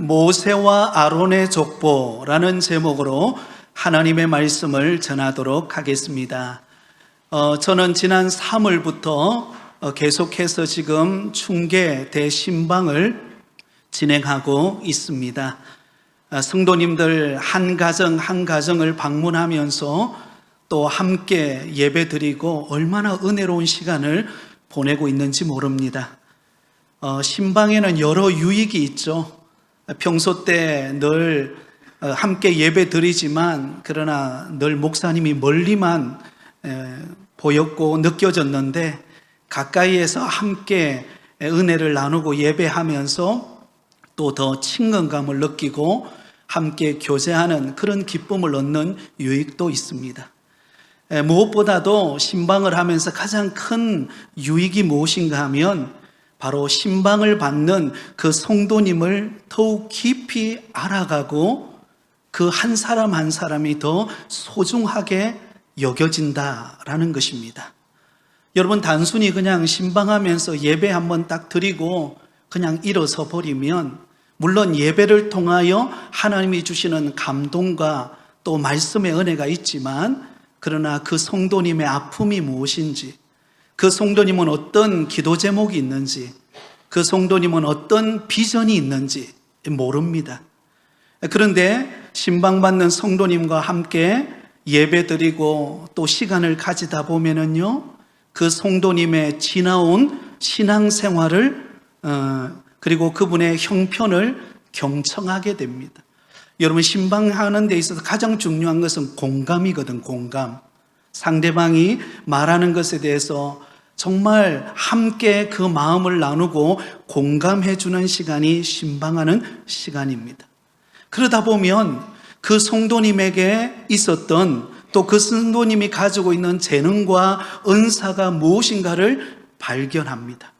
모세와 아론의 족보라는 제목으로 하나님의 말씀을 전하도록 하겠습니다. 저는 지난 3월부터 계속해서 지금 충계 대신방을 진행하고 있습니다. 성도님들 한 가정 한 가정을 방문하면서 또 함께 예배드리고 얼마나 은혜로운 시간을 보내고 있는지 모릅니다. 신방에는 여러 유익이 있죠. 평소 때 늘 함께 예배 드리지만 그러나 늘 목사님이 멀리만 보였고 느껴졌는데 가까이에서 함께 은혜를 나누고 예배하면서 또 더 친근감을 느끼고 함께 교제하는 그런 기쁨을 얻는 유익도 있습니다. 무엇보다도 신방을 하면서 가장 큰 유익이 무엇인가 하면 바로 신방을 받는 그 성도님을 더욱 깊이 알아가고 그 한 사람 한 사람이 더 소중하게 여겨진다라는 것입니다. 여러분, 단순히 그냥 신방하면서 예배 한번 딱 드리고 그냥 일어서 버리면 물론 예배를 통하여 하나님이 주시는 감동과 또 말씀의 은혜가 있지만 그러나 그 성도님의 아픔이 무엇인지, 그 성도님은 어떤 기도 제목이 있는지, 그 성도님은 어떤 비전이 있는지 모릅니다. 그런데 신방받는 성도님과 함께 예배드리고 또 시간을 가지다 보면은요, 그 성도님의 지나온 신앙생활을 그리고 그분의 형편을 경청하게 됩니다. 여러분, 신방하는 데 있어서 가장 중요한 것은 공감이거든. 공감. 상대방이 말하는 것에 대해서 정말 함께 그 마음을 나누고 공감해 주는 시간이 신방하는 시간입니다. 그러다 보면 그 성도님에게 있었던 또 그 성도님이 가지고 있는 재능과 은사가 무엇인가를 발견합니다.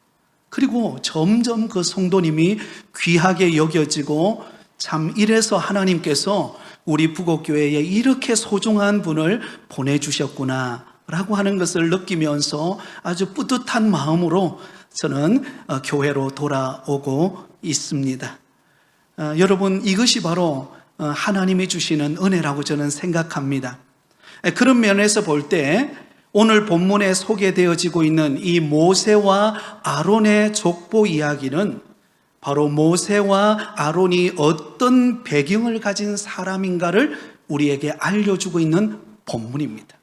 그리고 점점 그 성도님이 귀하게 여겨지고 참 이래서 하나님께서 우리 부곡교회에 이렇게 소중한 분을 보내주셨구나 라고 하는 것을 느끼면서 아주 뿌듯한 마음으로 저는 교회로 돌아오고 있습니다. 여러분, 이것이 바로 하나님이 주시는 은혜라고 저는 생각합니다. 그런 면에서 볼 때 오늘 본문에 소개되어지고 있는 이 모세와 아론의 족보 이야기는 바로 모세와 아론이 어떤 배경을 가진 사람인가를 우리에게 알려주고 있는 본문입니다.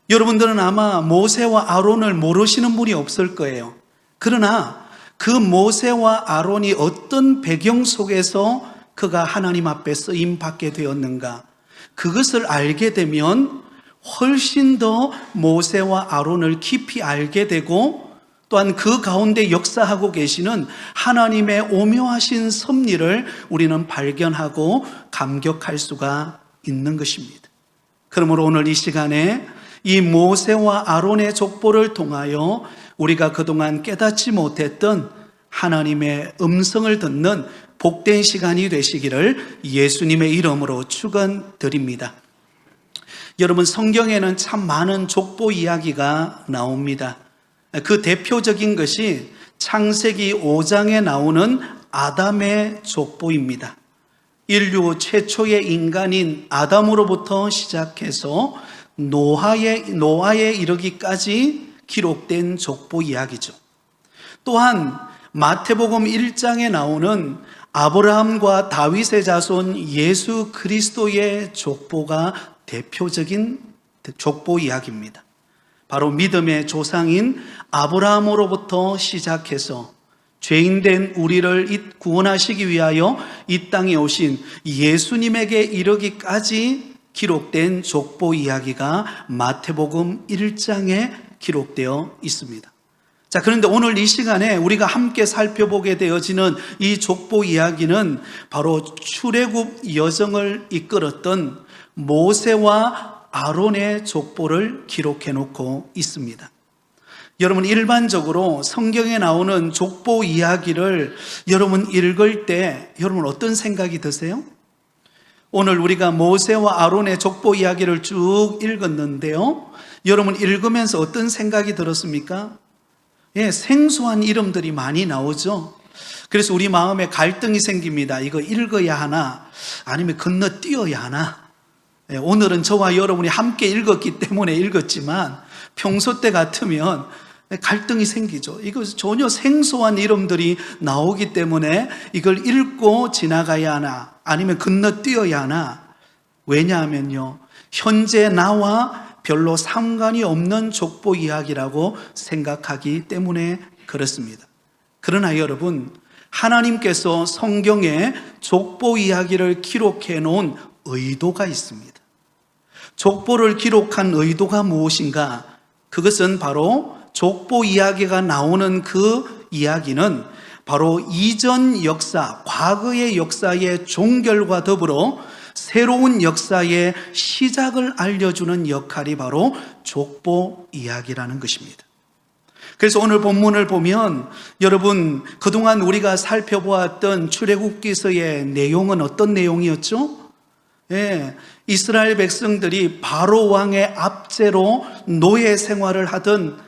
여러분들은 아마 모세와 아론을 모르시는 분이 없을 거예요. 그러나 그 모세와 아론이 어떤 배경 속에서 그가 하나님 앞에 쓰임받게 되었는가, 그것을 알게 되면 훨씬 더 모세와 아론을 깊이 알게 되고 또한 그 가운데 역사하고 계시는 하나님의 오묘하신 섭리를 우리는 발견하고 감격할 수가 있는 것입니다. 그러므로 오늘 이 시간에 이 모세와 아론의 족보를 통하여 우리가 그동안 깨닫지 못했던 하나님의 음성을 듣는 복된 시간이 되시기를 예수님의 이름으로 축원드립니다. 여러분, 성경에는 참 많은 족보 이야기가 나옵니다. 그 대표적인 것이 창세기 5장에 나오는 아담의 족보입니다. 인류 최초의 인간인 아담으로부터 시작해서 노아에 이르기까지 기록된 족보 이야기죠. 또한 마태복음 1장에 나오는 아브라함과 다윗의 자손 예수 그리스도의 족보가 대표적인 족보 이야기입니다. 바로 믿음의 조상인 아브라함으로부터 시작해서 죄인된 우리를 구원하시기 위하여 이 땅에 오신 예수님에게 이르기까지 기록된 족보 이야기가 마태복음 1장에 기록되어 있습니다. 자, 그런데 오늘 이 시간에 우리가 함께 살펴보게 되어지는 이 족보 이야기는 바로 출애굽 여정을 이끌었던 모세와 아론의 족보를 기록해 놓고 있습니다. 여러분, 일반적으로 성경에 나오는 족보 이야기를 여러분 읽을 때 여러분 어떤 생각이 드세요? 오늘 우리가 모세와 아론의 족보 이야기를 쭉 읽었는데요, 여러분 읽으면서 어떤 생각이 들었습니까? 생소한 이름들이 많이 나오죠. 그래서 우리 마음에 갈등이 생깁니다. 이거 읽어야 하나 아니면 건너뛰어야 하나. 오늘은 저와 여러분이 함께 읽었기 때문에 읽었지만 평소 때 같으면 갈등이 생기죠. 이거 전혀 생소한 이름들이 나오기 때문에 이걸 읽고 지나가야 하나 아니면 건너뛰어야 하나. 왜냐하면요, 현재 나와 별로 상관이 없는 족보 이야기라고 생각하기 때문에 그렇습니다. 그러나 여러분, 하나님께서 성경에 족보 이야기를 기록해 놓은 의도가 있습니다. 족보를 기록한 의도가 무엇인가? 그것은 바로 족보 이야기가 나오는 그 이야기는 바로 이전 역사, 과거의 역사의 종결과 더불어 새로운 역사의 시작을 알려주는 역할이 바로 족보 이야기라는 것입니다. 그래서 오늘 본문을 보면 여러분, 그동안 우리가 살펴보았던 출애굽기서의 내용은 어떤 내용이었죠? 이스라엘 백성들이 바로 왕의 압제로 노예 생활을 하던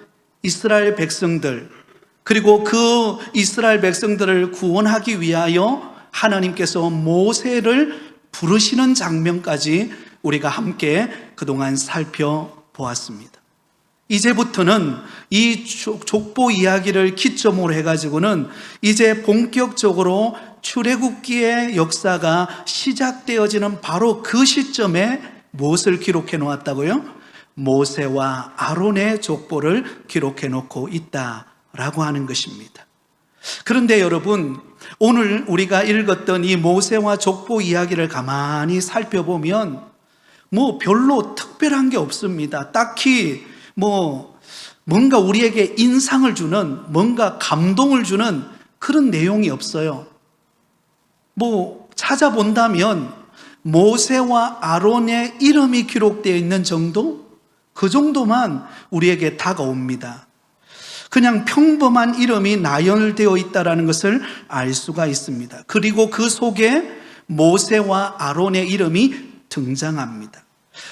이스라엘 백성들, 그리고 그 이스라엘 백성들을 구원하기 위하여 하나님께서 모세를 부르시는 장면까지 우리가 함께 그동안 살펴보았습니다. 이제부터는 이 족보 이야기를 기점으로 해가지고는 이제 본격적으로 출애굽기의 역사가 시작되어지는 바로 그 시점에 무엇을 기록해 놓았다고요? 모세와 아론의 족보를 기록해 놓고 있다라고 하는 것입니다. 그런데 여러분, 오늘 우리가 읽었던 이 모세와 족보 이야기를 가만히 살펴보면 별로 특별한 게 없습니다. 딱히 뭔가 우리에게 인상을 주는, 뭔가 감동을 주는 그런 내용이 없어요. 찾아본다면 모세와 아론의 이름이 기록되어 있는 정도? 그 정도만 우리에게 다가옵니다. 그냥 평범한 이름이 나열되어 있다는 것을 알 수가 있습니다. 그리고 그 속에 모세와 아론의 이름이 등장합니다.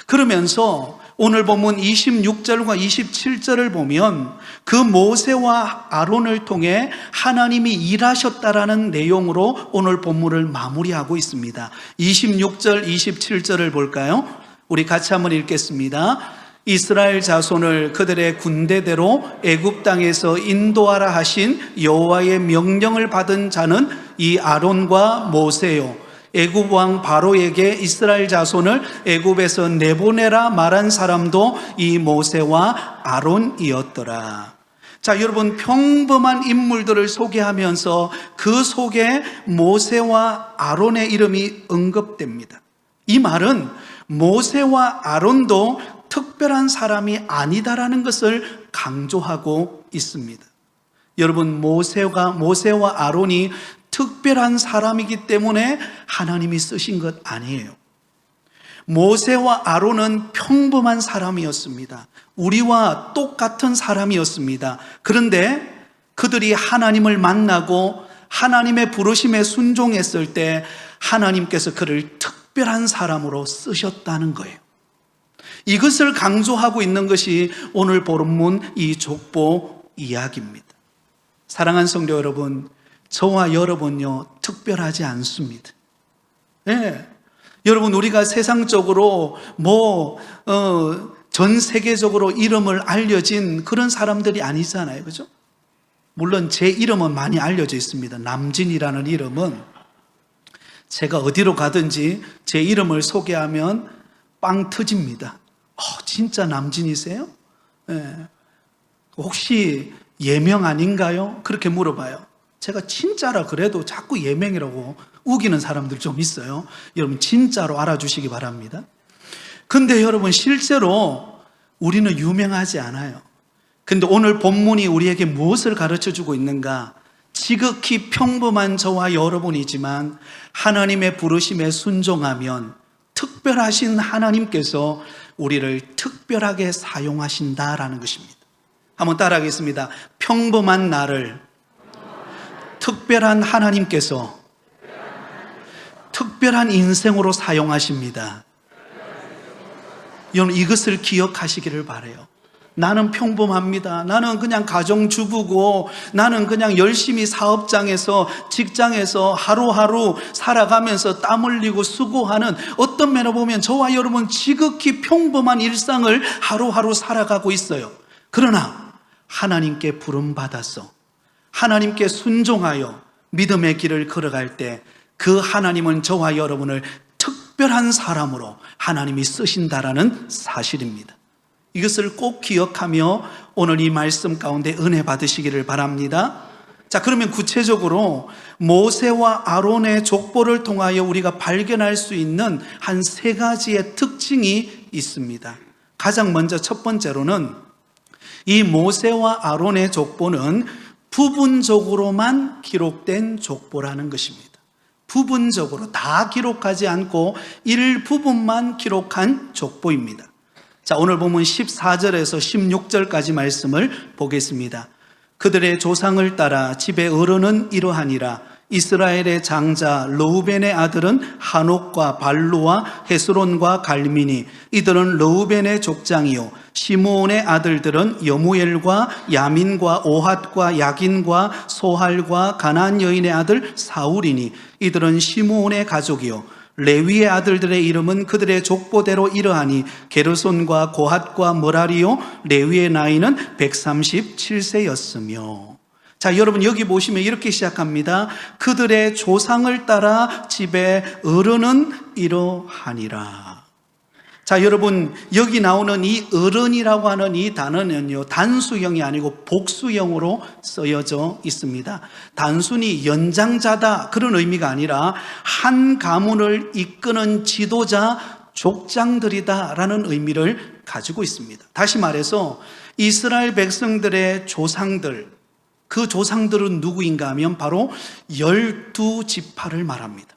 그러면서 오늘 본문 26절과 27절을 보면 그 모세와 아론을 통해 하나님이 일하셨다라는 내용으로 오늘 본문을 마무리하고 있습니다. 26절, 27절을 볼까요? 우리 같이 한번 읽겠습니다. 이스라엘 자손을 그들의 군대대로 애굽 땅에서 인도하라 하신 여호와의 명령을 받은 자는 이 아론과 모세요. 애굽 왕 바로에게 이스라엘 자손을 애굽에서 내보내라 말한 사람도 이 모세와 아론이었더라. 자, 여러분, 평범한 인물들을 소개하면서 그 속에 모세와 아론의 이름이 언급됩니다. 이 말은 모세와 아론도 특별한 사람이 아니다라는 것을 강조하고 있습니다. 여러분, 모세와 아론이 특별한 사람이기 때문에 하나님이 쓰신 것 아니에요. 모세와 아론은 평범한 사람이었습니다. 우리와 똑같은 사람이었습니다. 그런데 그들이 하나님을 만나고 하나님의 부르심에 순종했을 때 하나님께서 그를 특별한 사람으로 쓰셨다는 거예요. 이것을 강조하고 있는 것이 오늘 본문 이 족보 이야기입니다. 사랑하는 성도 여러분, 저와 여러분요, 특별하지 않습니다. 여러분, 우리가 세상적으로 전 세계적으로 이름을 알려진 그런 사람들이 아니잖아요. 그죠? 물론 제 이름은 많이 알려져 있습니다. 남진이라는 이름은 제가 어디로 가든지 제 이름을 소개하면 빵 터집니다. 진짜 남진이세요? 혹시 예명 아닌가요? 그렇게 물어봐요. 제가 진짜라 그래도 자꾸 예명이라고 우기는 사람들 좀 있어요. 여러분, 진짜로 알아주시기 바랍니다. 근데 여러분, 실제로 우리는 유명하지 않아요. 근데 오늘 본문이 우리에게 무엇을 가르쳐주고 있는가? 지극히 평범한 저와 여러분이지만 하나님의 부르심에 순종하면 특별하신 하나님께서 우리를 특별하게 사용하신다라는 것입니다. 한번 따라하겠습니다. 평범한 나를 특별한 하나님께서 특별한 인생으로 사용하십니다. 여러분, 이것을 기억하시기를 바라요. 나는 평범합니다. 나는 그냥 가정주부고 나는 그냥 열심히 사업장에서 직장에서 하루하루 살아가면서 땀 흘리고 수고하는, 어떤 면으로 보면 저와 여러분 지극히 평범한 일상을 하루하루 살아가고 있어요. 그러나 하나님께 부름받아서 하나님께 순종하여 믿음의 길을 걸어갈 때 그 하나님은 저와 여러분을 특별한 사람으로 하나님이 쓰신다라는 사실입니다. 이것을 꼭 기억하며 오늘 이 말씀 가운데 은혜 받으시기를 바랍니다. 자, 그러면 구체적으로 모세와 아론의 족보를 통하여 우리가 발견할 수 있는 한 세 가지의 특징이 있습니다. 가장 먼저 첫 번째로는 이 모세와 아론의 족보는 부분적으로만 기록된 족보라는 것입니다. 부분적으로 다 기록하지 않고 일부분만 기록한 족보입니다. 자, 오늘 보면 14절에서 16절까지 말씀을 보겠습니다. 그들의 조상을 따라 집의 어른은 이러하니라. 이스라엘의 장자 르우벤의 아들은 하녹과 발루와 헤스론과 갈미니, 이들은 르우벤의 족장이요. 시므온의 아들들은 여무엘과 야민과 오핫과 야긴과 소할과 가나안 여인의 아들 사울이니, 이들은 시므온의 가족이요. 레위의 아들들의 이름은 그들의 족보대로 이러하니 게르손과 고핫과 머라리요. 레위의 나이는 137세였으며. 자, 여러분 여기 보시면 이렇게 시작합니다. 그들의 조상을 따라 집의 어른은 이러하니라. 자, 여러분 여기 나오는 이 어른이라고 하는 이 단어는요, 단수형이 아니고 복수형으로 쓰여져 있습니다. 단순히 연장자다 그런 의미가 아니라 한 가문을 이끄는 지도자, 족장들이다라는 의미를 가지고 있습니다. 다시 말해서 이스라엘 백성들의 조상들, 그 조상들은 누구인가 하면 바로 12지파를 말합니다.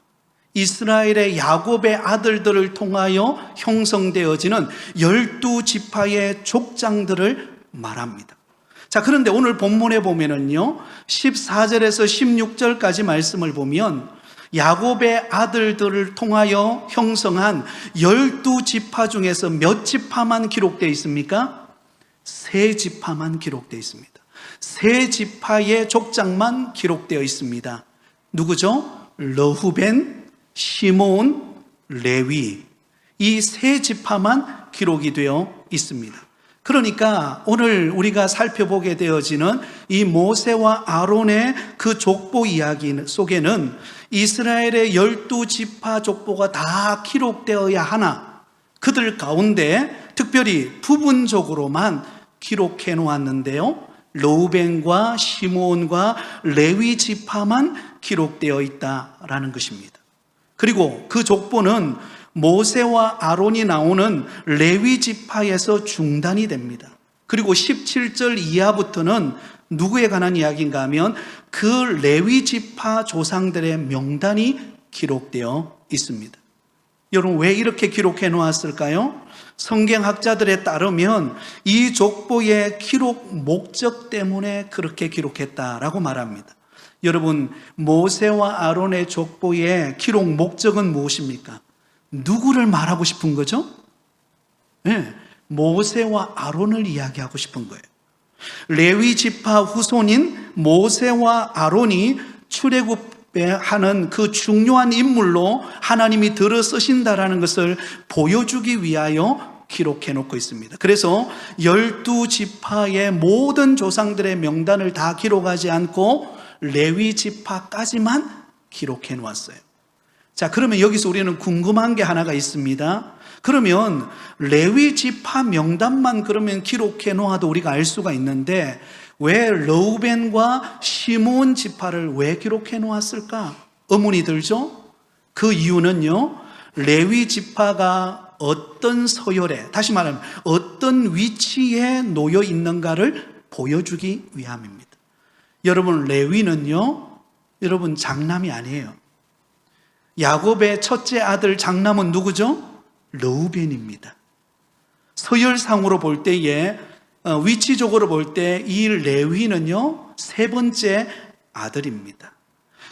이스라엘의 야곱의 아들들을 통하여 형성되어지는 12지파의 족장들을 말합니다. 자, 그런데 오늘 본문에 보면은요, 14절에서 16절까지 말씀을 보면 야곱의 아들들을 통하여 형성한 12지파 중에서 몇 지파만 기록되어 있습니까? 3지파만 기록되어 있습니다. 3지파의 족장만 기록되어 있습니다. 누구죠? 르우벤, 시므온, 레위, 이 3지파만 기록이 되어 있습니다. 그러니까 오늘 우리가 살펴보게 되어지는 이 모세와 아론의 그 족보 이야기 속에는 이스라엘의 12지파 족보가 다 기록되어야 하나, 그들 가운데 특별히 부분적으로만 기록해 놓았는데요, 르우벤과 시므온과 레위 지파만 기록되어 있다라는 것입니다. 그리고 그 족보는 모세와 아론이 나오는 레위 지파에서 중단이 됩니다. 그리고 17절 이하부터는 누구에 관한 이야기인가 하면 그 레위 지파 조상들의 명단이 기록되어 있습니다. 여러분 왜 이렇게 기록해 놓았을까요? 성경학자들에 따르면 이 족보의 기록 목적 때문에 그렇게 기록했다라고 말합니다. 여러분, 모세와 아론의 족보의 기록 목적은 무엇입니까? 누구를 말하고 싶은 거죠? 네, 모세와 아론을 이야기하고 싶은 거예요. 레위 지파 후손인 모세와 아론이 출애굽하는 그 중요한 인물로 하나님이 들어 쓰신다라는 것을 보여주기 위하여 기록해 놓고 있습니다. 그래서 12지파의 모든 조상들의 명단을 다 기록하지 않고 레위 지파까지만 기록해 놓았어요. 자, 그러면 여기서 우리는 궁금한 게 하나가 있습니다. 그러면 레위 지파 명단만 그러면 기록해 놓아도 우리가 알 수가 있는데 왜 르우벤과 시므온 지파를 왜 기록해 놓았을까? 의문이 들죠? 그 이유는요, 레위 지파가 어떤 서열에, 다시 말하면 어떤 위치에 놓여 있는가를 보여주기 위함입니다. 여러분, 레위는요, 여러분 장남이 아니에요. 야곱의 첫째 아들 장남은 누구죠? 르우벤입니다. 서열상으로 볼 때에, 위치적으로 볼 때 이 레위는요, 세 번째 아들입니다.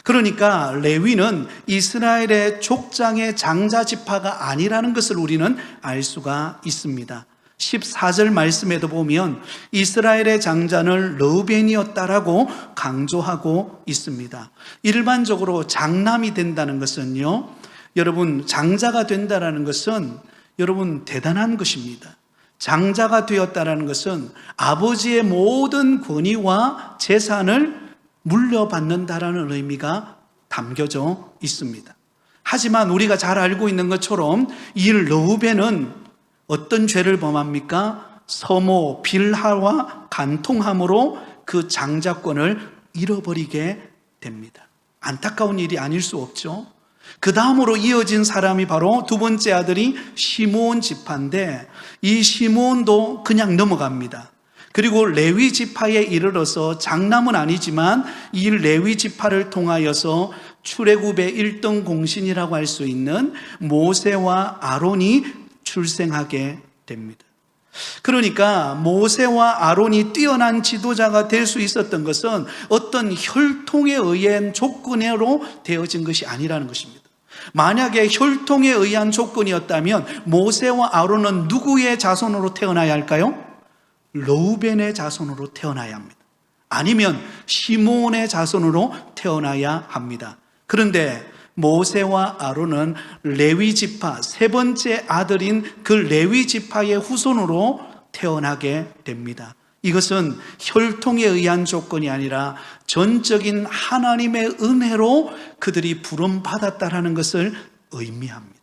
그러니까 레위는 이스라엘의 족장의 장자 지파가 아니라는 것을 우리는 알 수가 있습니다. 14절 말씀에도 보면 이스라엘의 장자는 르우벤이었다라고 강조하고 있습니다. 일반적으로 장남이 된다는 것은요, 여러분, 장자가 된다는 것은 여러분 대단한 것입니다. 장자가 되었다는 것은 아버지의 모든 권위와 재산을 물려받는다라는 의미가 담겨져 있습니다. 하지만 우리가 잘 알고 있는 것처럼 이 르우벤은 어떤 죄를 범합니까? 서모, 빌하와 간통함으로 그 장자권을 잃어버리게 됩니다. 안타까운 일이 아닐 수 없죠. 그 다음으로 이어진 사람이 바로 두 번째 아들이 시므온 지파인데, 이 시므온도 그냥 넘어갑니다. 그리고 레위 지파에 이르러서 장남은 아니지만 이 레위 지파를 통하여서 출애굽의 1등 공신이라고 할 수 있는 모세와 아론이 출생하게 됩니다. 그러니까 모세와 아론이 뛰어난 지도자가 될 수 있었던 것은 어떤 혈통에 의한 조건으로 되어진 것이 아니라는 것입니다. 만약에 혈통에 의한 조건이었다면 모세와 아론은 누구의 자손으로 태어나야 할까요? 르우벤의 자손으로 태어나야 합니다. 아니면 시므온의 자손으로 태어나야 합니다. 그런데 모세와 아론은 레위 지파, 세 번째 아들인 그 레위 지파의 후손으로 태어나게 됩니다. 이것은 혈통에 의한 조건이 아니라 전적인 하나님의 은혜로 그들이 부름받았다라는 것을 의미합니다.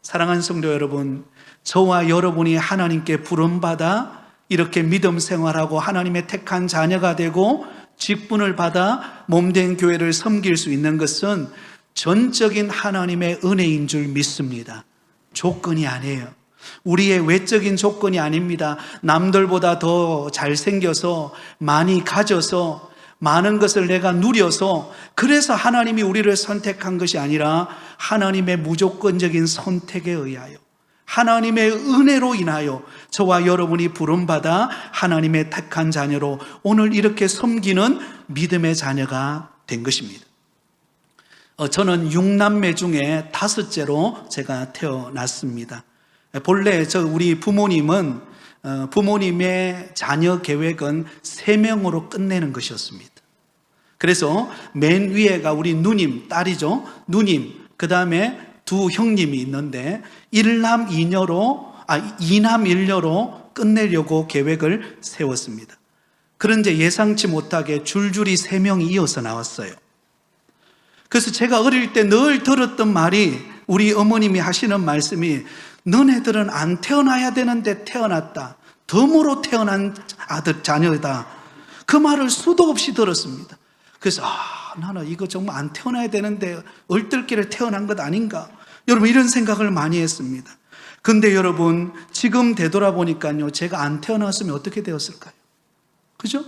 사랑하는 성도 여러분, 저와 여러분이 하나님께 부름받아 이렇게 믿음 생활하고 하나님의 택한 자녀가 되고 직분을 받아 몸된 교회를 섬길 수 있는 것은 전적인 하나님의 은혜인 줄 믿습니다. 조건이 아니에요. 우리의 외적인 조건이 아닙니다. 남들보다 더 잘생겨서, 많이 가져서, 많은 것을 내가 누려서, 그래서 하나님이 우리를 선택한 것이 아니라 하나님의 무조건적인 선택에 의하여, 하나님의 은혜로 인하여 저와 여러분이 부름받아 하나님의 택한 자녀로 오늘 이렇게 섬기는 믿음의 자녀가 된 것입니다. 저는 6남매 중에 5째로 제가 태어났습니다. 본래 우리 부모님은 부모님의 자녀 계획은 3명으로 끝내는 것이었습니다. 그래서 맨 위에가 우리 누님, 딸이죠. 누님, 그 다음에 두 형님이 있는데 1남 1녀로 끝내려고 계획을 세웠습니다. 그런데 예상치 못하게 줄줄이 3명이 이어서 나왔어요. 그래서 제가 어릴 때 늘 들었던 말이, 우리 어머님이 하시는 말씀이, 너네들은 안 태어나야 되는데 태어났다. 덤으로 태어난 아들, 자녀다. 그 말을 수도 없이 들었습니다. 그래서 나는 이거 정말 안 태어나야 되는데 얼떨결에 태어난 것 아닌가. 여러분, 이런 생각을 많이 했습니다. 근데 여러분, 지금 되돌아보니까요, 제가 안 태어났으면 어떻게 되었을까요? 그죠?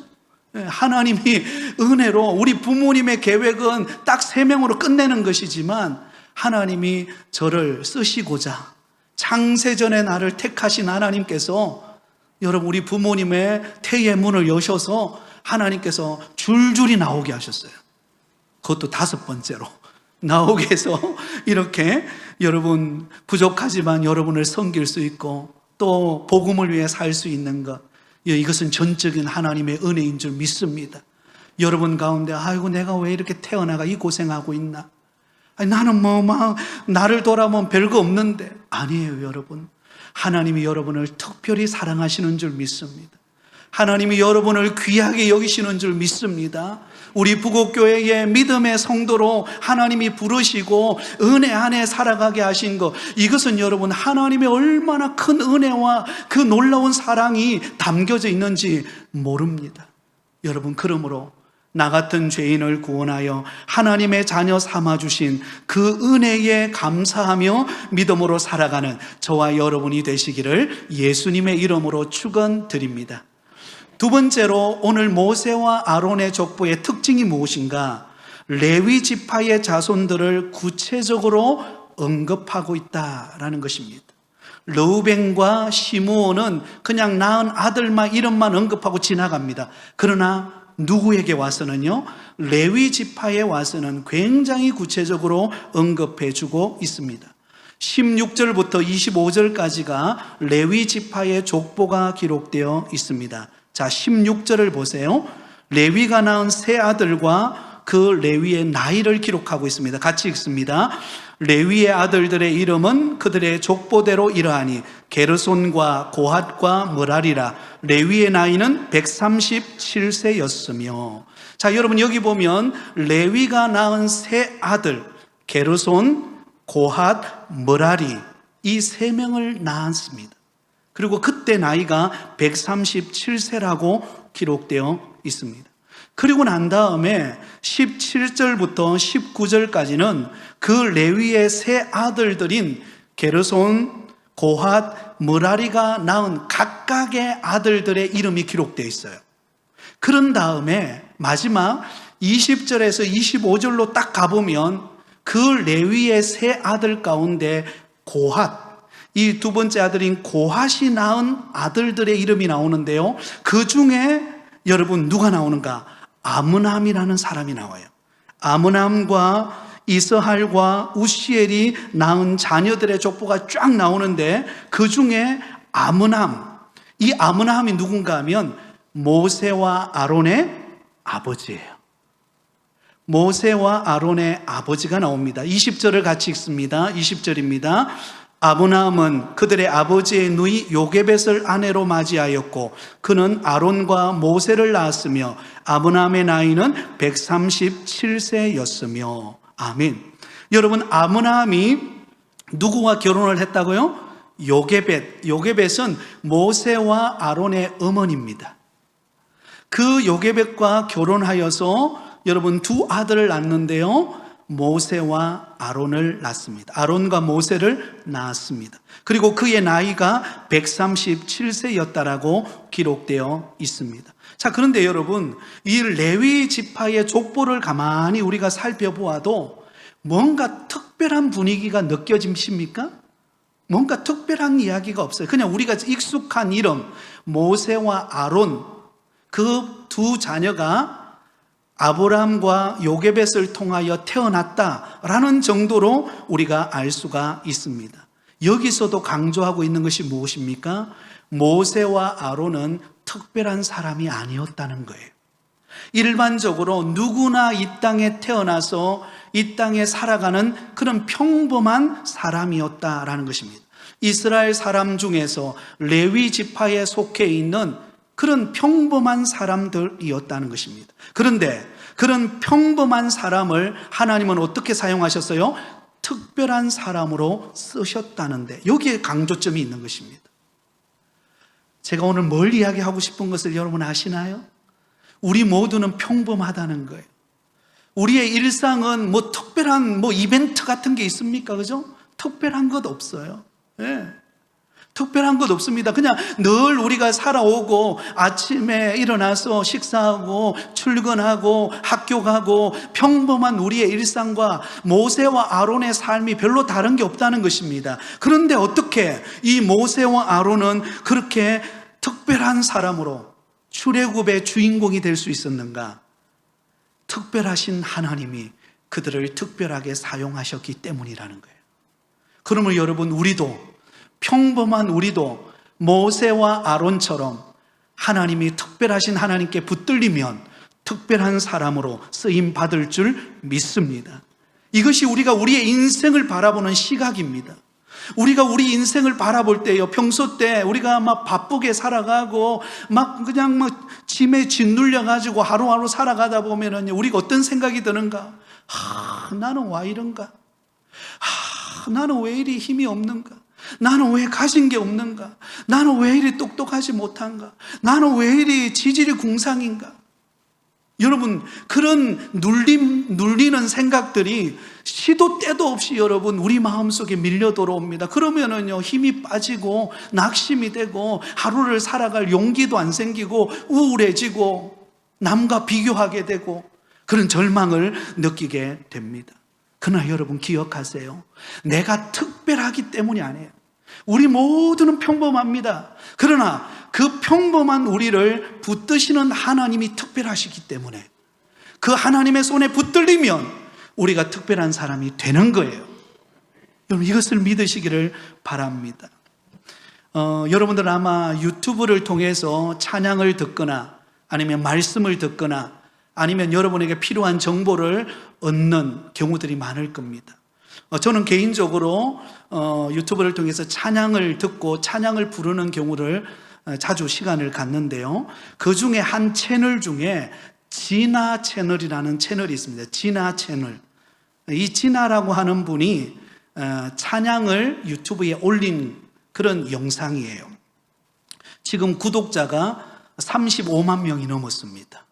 하나님이 은혜로, 우리 부모님의 계획은 딱 3명으로 끝내는 것이지만 하나님이 저를 쓰시고자 창세전에 나를 택하신 하나님께서, 여러분, 우리 부모님의 태의 문을 여셔서 하나님께서 줄줄이 나오게 하셨어요. 그것도 5번째로 나오게 해서 이렇게 여러분, 부족하지만 여러분을 섬길 수 있고 또 복음을 위해 살 수 있는 것, 이것은 전적인 하나님의 은혜인 줄 믿습니다. 여러분 가운데, 아이고 내가 왜 이렇게 태어나가 이 고생하고 있나, 나는 나를 돌아보면 별거 없는데, 아니에요. 여러분, 하나님이 여러분을 특별히 사랑하시는 줄 믿습니다. 하나님이 여러분을 귀하게 여기시는 줄 믿습니다. 우리 부곡교회의 믿음의 성도로 하나님이 부르시고 은혜 안에 살아가게 하신 것, 이것은 여러분 하나님의 얼마나 큰 은혜와 그 놀라운 사랑이 담겨져 있는지 모릅니다. 여러분, 그러므로 나 같은 죄인을 구원하여 하나님의 자녀 삼아주신 그 은혜에 감사하며 믿음으로 살아가는 저와 여러분이 되시기를 예수님의 이름으로 축원드립니다. 두 번째로, 오늘 모세와 아론의 족보의 특징이 무엇인가? 레위 지파의 자손들을 구체적으로 언급하고 있다라는 것입니다. 르우벤과 시므온은 그냥 낳은 아들만 이름만 언급하고 지나갑니다. 그러나 누구에게 와서는요, 레위 지파에 와서는 굉장히 구체적으로 언급해 주고 있습니다. 16절부터 25절까지가 레위 지파의 족보가 기록되어 있습니다. 자, 16절을 보세요. 레위가 낳은 세 아들과 그 레위의 나이를 기록하고 있습니다. 같이 읽습니다. 레위의 아들들의 이름은 그들의 족보대로 이러하니 게르손과 고핫과 므라리라. 레위의 나이는 137세였으며. 자, 여러분 여기 보면 레위가 낳은 세 아들 게르손, 고핫, 므라리 이 세 명을 낳았습니다. 그리고 그때 나이가 137세라고 기록되어 있습니다. 그리고 난 다음에 17절부터 19절까지는 그 레위의 세 아들들인 게르손, 고핫, 므라리가 낳은 각각의 아들들의 이름이 기록되어 있어요. 그런 다음에 마지막 20절에서 25절로 딱 가보면 그 레위의 세 아들 가운데 고핫, 이 두 번째 아들인 고핫이 낳은 아들들의 이름이 나오는데요. 그 중에 여러분 누가 나오는가? 아므남이라는 사람이 나와요. 아므남과 이스할과 우시엘이 낳은 자녀들의 족보가 쫙 나오는데 그 중에 아므남, 이 아므남이 누군가 하면 모세와 아론의 아버지예요. 모세와 아론의 아버지가 나옵니다. 20절을 같이 읽습니다. 20절입니다. 아므남은 그들의 아버지의 누이 요게벳을 아내로 맞이하였고 그는 아론과 모세를 낳았으며 아므남의 나이는 137세였으며. 아멘. 여러분, 아므남이 누구와 결혼을 했다고요? 요게벳. 요게벳은 모세와 아론의 어머니입니다. 그 요게벳과 결혼하여서 여러분 두 아들을 낳는데요, 모세와 아론을 낳습니다. 아론과 모세를 낳았습니다. 그리고 그의 나이가 137세였다라고 기록되어 있습니다. 자, 그런데 여러분, 이 레위 지파의 족보를 가만히 우리가 살펴보아도 뭔가 특별한 분위기가 느껴지십니까? 뭔가 특별한 이야기가 없어요. 그냥 우리가 익숙한 이름, 모세와 아론, 그 두 자녀가 아브람과 요게벳을 통하여 태어났다라는 정도로 우리가 알 수가 있습니다. 여기서도 강조하고 있는 것이 무엇입니까? 모세와 아론은 특별한 사람이 아니었다는 거예요. 일반적으로 누구나 이 땅에 태어나서 이 땅에 살아가는 그런 평범한 사람이었다라는 것입니다. 이스라엘 사람 중에서 레위 지파에 속해 있는 그런 평범한 사람들이었다는 것입니다. 그런데 그런 평범한 사람을 하나님은 어떻게 사용하셨어요? 특별한 사람으로 쓰셨다는데 여기에 강조점이 있는 것입니다. 제가 오늘 뭘 이야기하고 싶은 것을 여러분 아시나요? 우리 모두는 평범하다는 거예요. 우리의 일상은 뭐 특별한 이벤트 같은 게 있습니까? 그죠? 특별한 것 없어요. 네. 특별한 것 없습니다. 그냥 늘 우리가 살아오고 아침에 일어나서 식사하고 출근하고 학교 가고 평범한 우리의 일상과 모세와 아론의 삶이 별로 다른 게 없다는 것입니다. 그런데 어떻게 이 모세와 아론은 그렇게 특별한 사람으로 출애굽의 주인공이 될 수 있었는가? 특별하신 하나님이 그들을 특별하게 사용하셨기 때문이라는 거예요. 그러면 여러분, 평범한 우리도 모세와 아론처럼 하나님이 특별하신 하나님께 붙들리면 특별한 사람으로 쓰임 받을 줄 믿습니다. 이것이 우리가 우리의 인생을 바라보는 시각입니다. 우리가 우리 인생을 바라볼 때요, 평소 때 우리가 막 바쁘게 살아가고 그냥 짐에 짓눌려가지고 하루하루 살아가다 보면은 우리가 어떤 생각이 드는가? 나는 왜 이런가? 나는 왜 이리 힘이 없는가? 나는 왜 가진 게 없는가? 나는 왜 이리 똑똑하지 못한가? 나는 왜 이리 지질이 궁상인가? 여러분, 그런 눌리는 생각들이 시도 때도 없이 여러분 우리 마음속에 밀려 들어옵니다. 그러면은요, 힘이 빠지고 낙심이 되고 하루를 살아갈 용기도 안 생기고 우울해지고 남과 비교하게 되고 그런 절망을 느끼게 됩니다. 그러나 여러분 기억하세요. 내가 특별하기 때문이 아니에요. 우리 모두는 평범합니다. 그러나 그 평범한 우리를 붙드시는 하나님이 특별하시기 때문에 그 하나님의 손에 붙들리면 우리가 특별한 사람이 되는 거예요. 여러분 이것을 믿으시기를 바랍니다. 여러분들 아마 유튜브를 통해서 찬양을 듣거나 아니면 말씀을 듣거나 아니면 여러분에게 필요한 정보를 얻는 경우들이 많을 겁니다. 저는 개인적으로 유튜브를 통해서 찬양을 듣고 찬양을 부르는 경우를 자주 시간을 갖는데요. 그 중에 한 채널 중에 진아 채널이라는 채널이 있습니다. 진아 채널. 이 진아라고 하는 분이 찬양을 유튜브에 올린 그런 영상이에요. 지금 구독자가 35만 명이 넘었습니다.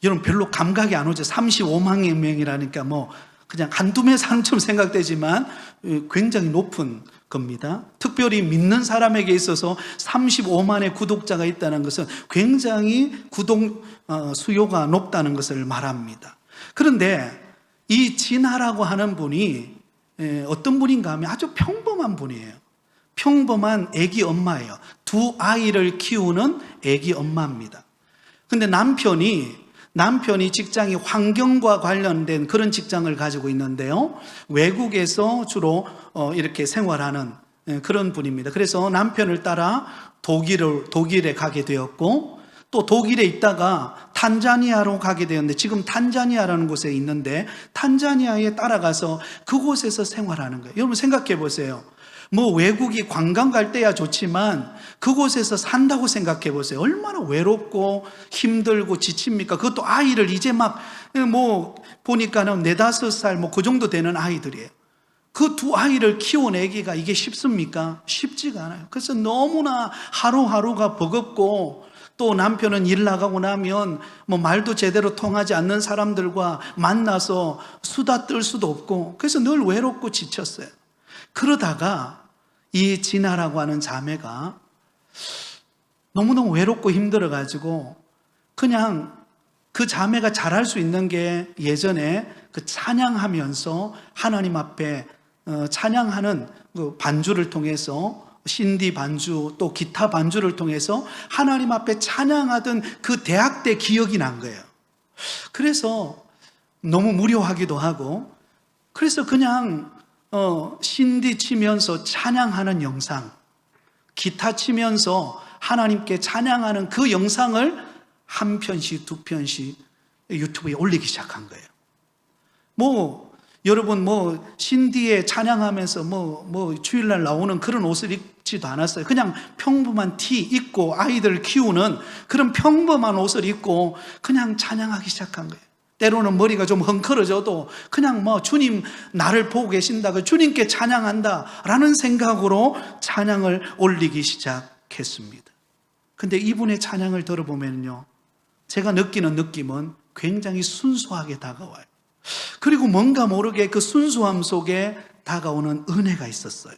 여러분 별로 감각이 안 오죠. 35만 명이라니까 뭐 그냥 한두 명 사람처럼 생각되지만 굉장히 높은 겁니다. 특별히 믿는 사람에게 있어서 35만의 구독자가 있다는 것은 굉장히 구독 수요가 높다는 것을 말합니다. 그런데 이 진아라고 하는 분이 어떤 분인가 하면 아주 평범한 분이에요. 평범한 아기 엄마예요. 두 아이를 키우는 아기 엄마입니다. 근데 남편이 직장이 환경과 관련된 그런 직장을 가지고 있는데요. 외국에서 주로 이렇게 생활하는 그런 분입니다. 그래서 남편을 따라 독일에 가게 되었고 또 독일에 있다가 탄자니아로 가게 되었는데 지금 탄자니아라는 곳에 있는데 탄자니아에 따라가서 그곳에서 생활하는 거예요. 여러분 생각해 보세요. 뭐 외국이 관광 갈 때야 좋지만 그곳에서 산다고 생각해 보세요. 얼마나 외롭고 힘들고 지칩니까? 그것도 아이를 이제 막 뭐 보니까는 4-5살 뭐 그 정도 되는 아이들이에요. 그 두 아이를 키워내기가 이게 쉽습니까? 쉽지가 않아요. 그래서 너무나 하루하루가 버겁고 또 남편은 일 나가고 나면 뭐 말도 제대로 통하지 않는 사람들과 만나서 수다 떨 수도 없고 그래서 늘 외롭고 지쳤어요. 그러다가 이 진아라고 하는 자매가 너무너무 외롭고 힘들어가지고 그냥 그 자매가 잘할 수 있는 게 예전에 그 찬양하면서 하나님 앞에 찬양하는 그 반주를 통해서 신디 반주 또 기타 반주를 통해서 하나님 앞에 찬양하던 그 대학 때 기억이 난 거예요. 그래서 너무 무료하기도 하고 그래서 그냥 신디 치면서 찬양하는 영상, 기타 치면서 하나님께 찬양하는 그 영상을 한 편씩 두 편씩 유튜브에 올리기 시작한 거예요. 뭐 여러분 뭐 신디에 찬양하면서 뭐 주일날 나오는 그런 옷을 입지도 않았어요. 그냥 평범한 티 입고 아이들 키우는 그런 평범한 옷을 입고 그냥 찬양하기 시작한 거예요. 때로는 머리가 좀 헝클어져도 그냥 뭐 주님 나를 보고 계신다, 주님께 찬양한다라는 생각으로 찬양을 올리기 시작했습니다. 근데 이분의 찬양을 들어보면요, 제가 느끼는 느낌은 굉장히 순수하게 다가와요. 그리고 뭔가 모르게 그 순수함 속에 다가오는 은혜가 있었어요.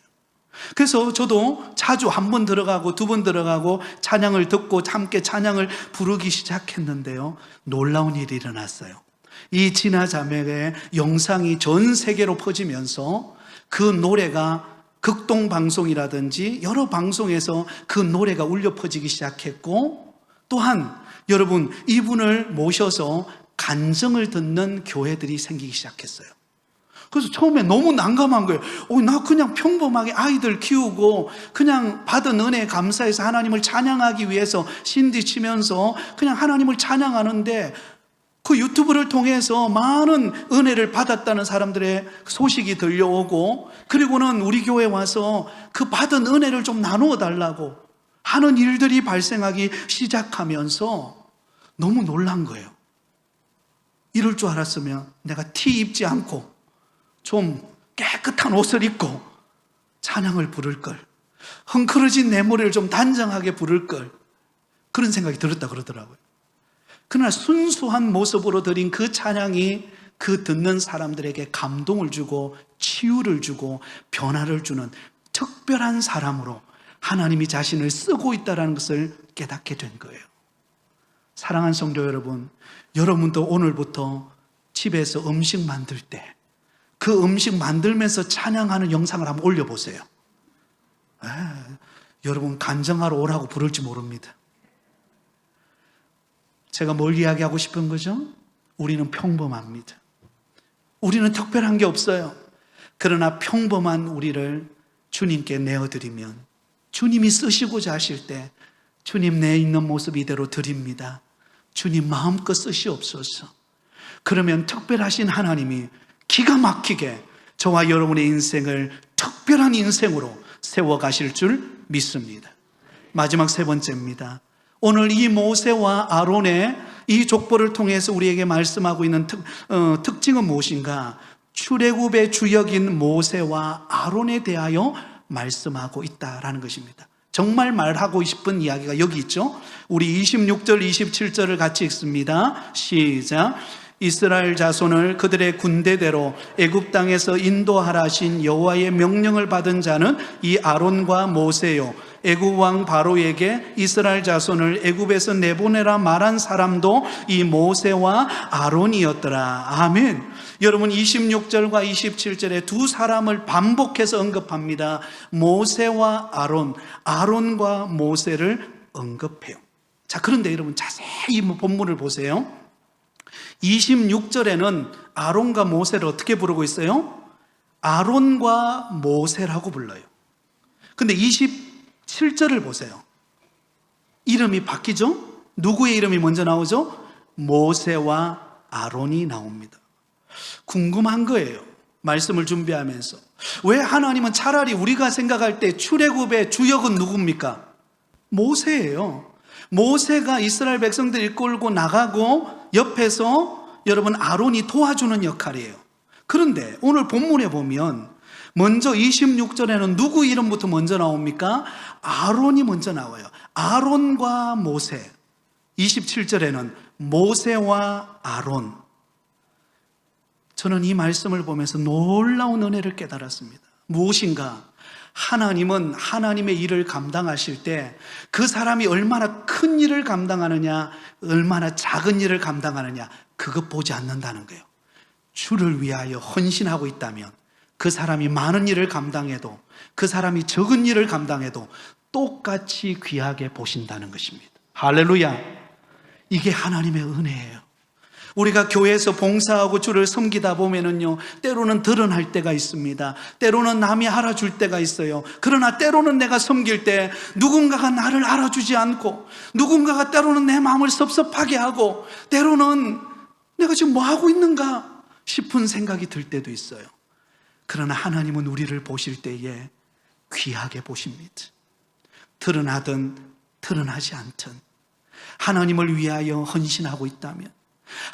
그래서 저도 자주 한 번 들어가고 두 번 들어가고 찬양을 듣고 함께 찬양을 부르기 시작했는데요, 놀라운 일이 일어났어요. 이 진아 자매의 영상이 전 세계로 퍼지면서 그 노래가 극동방송이라든지 여러 방송에서 그 노래가 울려 퍼지기 시작했고, 또한 여러분 이분을 모셔서 간증을 듣는 교회들이 생기기 시작했어요. 그래서 처음에 너무 난감한 거예요. 나 그냥 평범하게 아이들 키우고 그냥 받은 은혜에 감사해서 하나님을 찬양하기 위해서 신디 치면서 그냥 하나님을 찬양하는데 그 유튜브를 통해서 많은 은혜를 받았다는 사람들의 소식이 들려오고 그리고는 우리 교회에 와서 그 받은 은혜를 좀 나누어 달라고 하는 일들이 발생하기 시작하면서 너무 놀란 거예요. 이럴 줄 알았으면 내가 티 입지 않고 좀 깨끗한 옷을 입고 찬양을 부를 걸, 헝클어진 내 머리를 좀 단정하게 부를 걸, 그런 생각이 들었다 그러더라고요. 그러나 순수한 모습으로 드린 그 찬양이 그 듣는 사람들에게 감동을 주고 치유를 주고 변화를 주는 특별한 사람으로 하나님이 자신을 쓰고 있다는 것을 깨닫게 된 거예요. 사랑하는 성도 여러분, 여러분도 오늘부터 집에서 음식 만들 때 그 음식 만들면서 찬양하는 영상을 한번 올려보세요. 여러분 간증하러 오라고 부를지 모릅니다. 제가 뭘 이야기하고 싶은 거죠? 우리는 평범합니다. 우리는 특별한 게 없어요. 그러나 평범한 우리를 주님께 내어드리면 주님이 쓰시고자 하실 때 주님 내 있는 모습 이대로 드립니다. 주님 마음껏 쓰시옵소서. 그러면 특별하신 하나님이 기가 막히게 저와 여러분의 인생을 특별한 인생으로 세워가실 줄 믿습니다. 마지막 세 번째입니다. 오늘 이 모세와 아론의 이 족보를 통해서 우리에게 말씀하고 있는 특징은 무엇인가? 출애굽의 주역인 모세와 아론에 대하여 말씀하고 있다라는 것입니다. 정말 말하고 싶은 이야기가 여기 있죠. 우리 26절, 27절을 같이 읽습니다. 시작. 이스라엘 자손을 그들의 군대대로 애굽 땅에서 인도하라 하신 여호와의 명령을 받은 자는 이 아론과 모세요. 애굽 왕 바로에게 이스라엘 자손을 애굽에서 내보내라 말한 사람도 이 모세와 아론이었더라. 아멘. 여러분 26절과 27절에 두 사람을 반복해서 언급합니다. 모세와 아론, 아론과 모세를 언급해요. 자, 그런데 여러분 자세히 본문을 보세요. 26절에는 아론과 모세를 어떻게 부르고 있어요? 아론과 모세라고 불러요. 근데 27절을 보세요. 이름이 바뀌죠? 누구의 이름이 먼저 나오죠? 모세와 아론이 나옵니다. 궁금한 거예요. 말씀을 준비하면서. 왜 하나님은 차라리 우리가 생각할 때 출애굽의 주역은 누굽니까? 모세예요. 모세가 이스라엘 백성들 이끌고 나가고 옆에서 여러분 아론이 도와주는 역할이에요. 그런데 오늘 본문에 보면 먼저 26절에는 누구 이름부터 먼저 나옵니까? 아론이 먼저 나와요. 아론과 모세. 27절에는 모세와 아론. 저는 이 말씀을 보면서 놀라운 은혜를 깨달았습니다. 무엇인가? 하나님은 하나님의 일을 감당하실 때 그 사람이 얼마나 큰 일을 감당하느냐, 얼마나 작은 일을 감당하느냐, 그것 보지 않는다는 거예요. 주를 위하여 헌신하고 있다면 그 사람이 많은 일을 감당해도, 그 사람이 적은 일을 감당해도 똑같이 귀하게 보신다는 것입니다. 할렐루야. 이게 하나님의 은혜예요. 우리가 교회에서 봉사하고 주를 섬기다 보면은요, 때로는 드러날 때가 있습니다. 때로는 남이 알아줄 때가 있어요. 그러나 때로는 내가 섬길 때 누군가가 나를 알아주지 않고, 누군가가 때로는 내 마음을 섭섭하게 하고, 때로는 내가 지금 뭐 하고 있는가 싶은 생각이 들 때도 있어요. 그러나 하나님은 우리를 보실 때에 귀하게 보십니다. 드러나든 드러나지 않든 하나님을 위하여 헌신하고 있다면,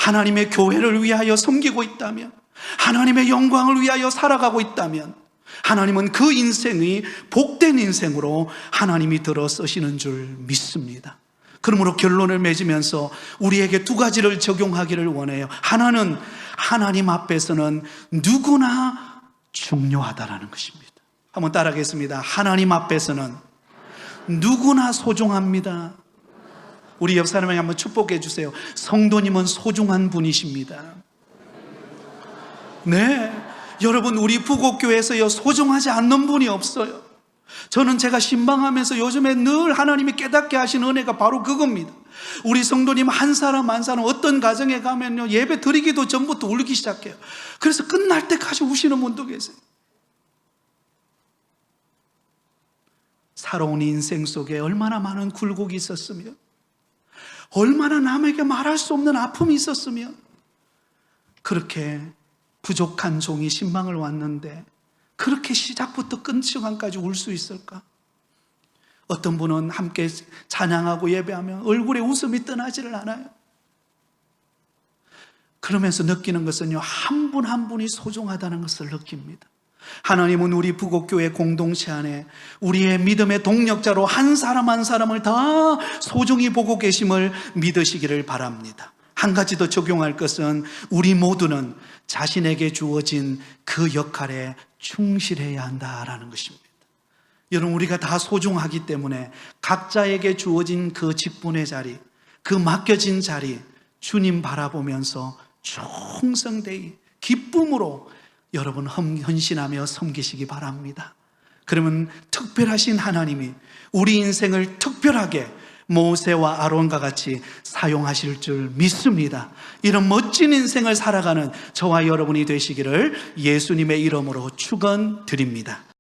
하나님의 교회를 위하여 섬기고 있다면, 하나님의 영광을 위하여 살아가고 있다면 하나님은 그 인생이 복된 인생으로 하나님이 들어 쓰시는 줄 믿습니다. 그러므로 결론을 맺으면서 우리에게 두 가지를 적용하기를 원해요. 하나는 하나님 앞에서는 누구나 중요하다라는 것입니다. 한번 따라하겠습니다. 하나님 앞에서는 누구나 소중합니다. 우리 옆 사람에게 한번 축복해 주세요. 성도님은 소중한 분이십니다. 네, 여러분 우리 부곡교회에서요 소중하지 않는 분이 없어요. 저는 제가 신방하면서 요즘에 늘 하나님이 깨닫게 하신 은혜가 바로 그겁니다. 우리 성도님 한 사람 한 사람 어떤 가정에 가면요 예배 드리기도 전부터 울기 시작해요. 그래서 끝날 때까지 우시는 분도 계세요. 살아온 인생 속에 얼마나 많은 굴곡이 있었으면, 얼마나 남에게 말할 수 없는 아픔이 있었으면 그렇게 부족한 종이 신방을 왔는데 그렇게 시작부터 끝 시간까지 울 수 있을까? 어떤 분은 함께 찬양하고 예배하면 얼굴에 웃음이 떠나지를 않아요. 그러면서 느끼는 것은요, 한 분 한 분이 소중하다는 것을 느낍니다. 하나님은 우리 부곡교회 공동체 안에 우리의 믿음의 동력자로 한 사람 한 사람을 다 소중히 보고 계심을 믿으시기를 바랍니다. 한 가지 더 적용할 것은 우리 모두는 자신에게 주어진 그 역할에 충실해야 한다라는 것입니다. 여러분, 우리가 다 소중하기 때문에 각자에게 주어진 그 직분의 자리, 그 맡겨진 자리, 주님 바라보면서 충성되이 기쁨으로 여러분 헌신하며 섬기시기 바랍니다. 그러면 특별하신 하나님이 우리 인생을 특별하게 모세와 아론과 같이 사용하실 줄 믿습니다. 이런 멋진 인생을 살아가는 저와 여러분이 되시기를 예수님의 이름으로 축원드립니다.